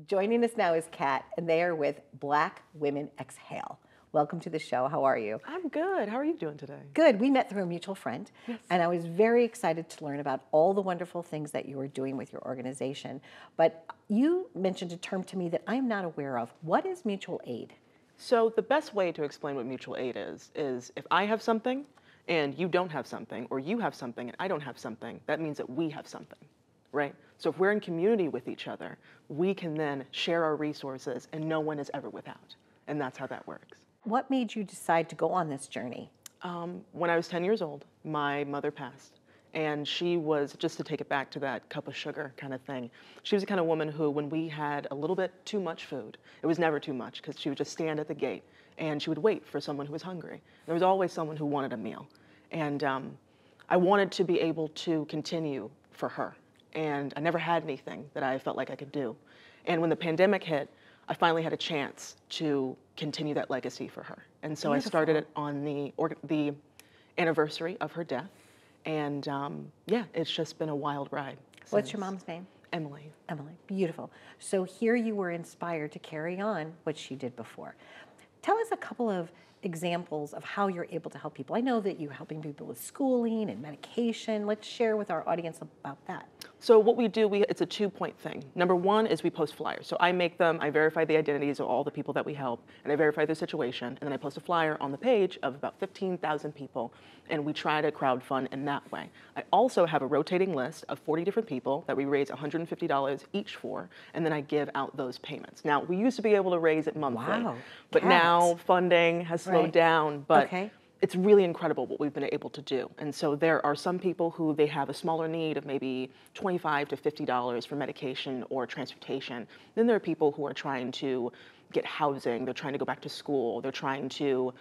Joining us now is Kat, and they are with Black Women Exhale. Welcome to the show. How are you? I'm good. How are you doing today? Good. We met through a mutual friend, Yes. and I was very excited to learn about all the wonderful things that you are doing with your organization. But you mentioned a term to me that I'm not aware of. What is mutual aid? So the best way to explain what mutual aid is if I have something and you don't have something, or you have something and I don't have something, that means that we have something, right? So if we're in community with each other, we can then share our resources and no one is ever without. And that's how that works. What made you decide to go on this journey? When I was 10 years old, my mother passed. And she was, just to take it back to that cup of sugar kind of thing, she was the kind of woman who, when we had a little bit too much food, it was never too much, because she would just stand at the gate and she would wait for someone who was hungry. There was always someone who wanted a meal. And I wanted to be able to continue for her. And I never had anything that I felt like I could do. And when the pandemic hit, I finally had a chance to continue that legacy for her. And so Beautiful. I started it on the anniversary of her death. And yeah, it's just been a wild ride. What's your mom's name? Emily. Emily. Beautiful. So here you were inspired to carry on what she did before. Tell us a couple of examples of how you're able to help people. I know that you're helping people with schooling and medication. Let's share with our audience about that. So what we do, it's a two-point thing. Number one is we post flyers. So I make them, I verify the identities of all the people that we help, and I verify their situation, and then I post a flyer on the page of about 15,000 people, and we try to crowdfund in that way. I also have a rotating list of 40 different people that we raise $150 each for, and then I give out those payments. Now, we used to be able to raise it monthly, Wow. but Kat. now funding has slowed Right. down, but Okay. it's really incredible what we've been able to do. And so there are some people who they have a smaller need of maybe $25 to $50 for medication or transportation. Then there are people who are trying to get housing, they're trying to go back to school, they're trying to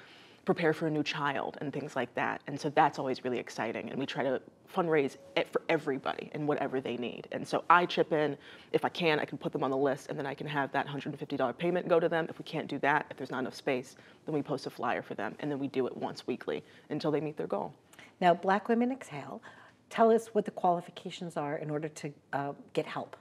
prepare for a new child and things like that. And so that's always really exciting. And we try to fundraise it for everybody and whatever they need. And so I chip in. If I can put them on the list, and then I can have that $150 payment go to them. If we can't do that, if there's not enough space, then we post a flyer for them. And then we do it once weekly until they meet their goal. Now, Black Women Exhale, tell us what the qualifications are in order to get help.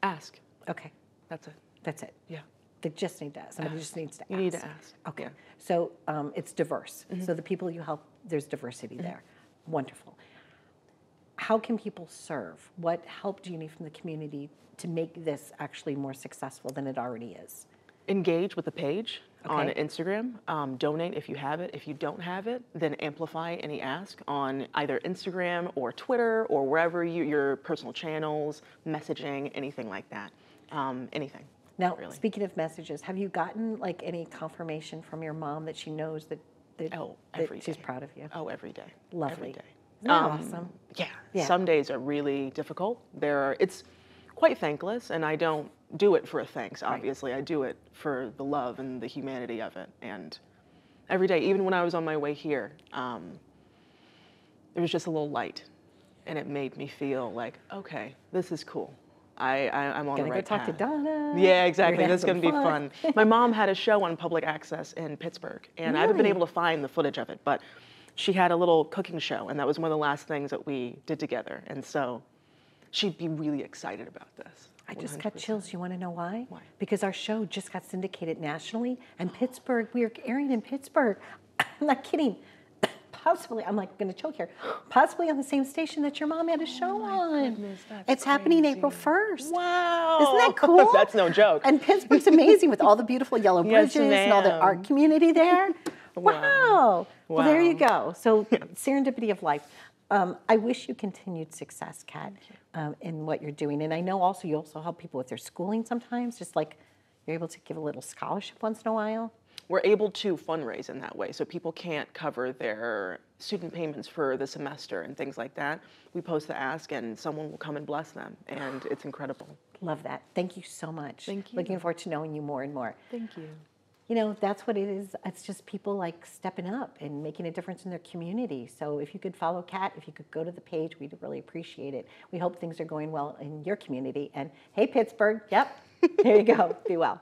Ask. Okay, That's it. that's it. Yeah. They just need to ask. Somebody just needs to ask. You need to ask. Okay, Yeah. so it's diverse. So the people you help, there's diversity there. Wonderful. How can people serve? What help do you need from the community to make this actually more successful than it already is? Engage with the page on Okay. Instagram. Donate if you have it. If you don't have it, then amplify any ask on either Instagram or Twitter or wherever your personal channels, messaging, anything like that. Anything. Now, really. speaking of messages, have you gotten like any confirmation from your mom that she knows that, Every she's day. proud of you? Oh, every day. Lovely. Every day. Isn't that awesome? Yeah. Yeah. Some days are really difficult. It's quite thankless, and I don't do it for a thanks, obviously. I do it for the love and the humanity of it. And every day, even when I was on my way here, it was just a little light, and it made me feel like, okay, this is cool. I'm on the Gonna right go talk to path. Donna. Yeah, exactly. You're This is gonna going to have be some fun. My mom had a show on public access in Pittsburgh, and I haven't been Really? able to find the footage of it, but she had a little cooking show, and that was one of the last things that we did together. And so she'd be really excited about this. I just got 100%. chills. You want to know why? Why? Because our show just got syndicated nationally, and Pittsburgh, we are airing in Pittsburgh. I'm not kidding. Possibly, I'm like going to choke here. Possibly on the same station that your mom had a show on. goodness, that's it's happening crazy. April 1st. Wow. Isn't that cool? That's no joke. And Pittsburgh's amazing with all the beautiful yellow Yes, bridges and all the ma'am. art community there. Wow. Well, there you Wow. go. So serendipity of life. I wish you continued success, Kat, in what you're doing. And I know also you also help people with their schooling sometimes, just like you're able to give a little scholarship once in a while. We're able to fundraise in that way. So people can't cover their student payments for the semester and things like that. We post the ask and someone will come and bless them. And it's incredible. Love that. Thank you so much. Thank you. Looking forward to knowing you more and more. Thank you. You know, that's what it is. It's just people like stepping up and making a difference in their community. So if you could follow Kat, if you could go to the page, we'd really appreciate it. We hope things are going well in your community. And hey, Pittsburgh, yep, there you go. Be well.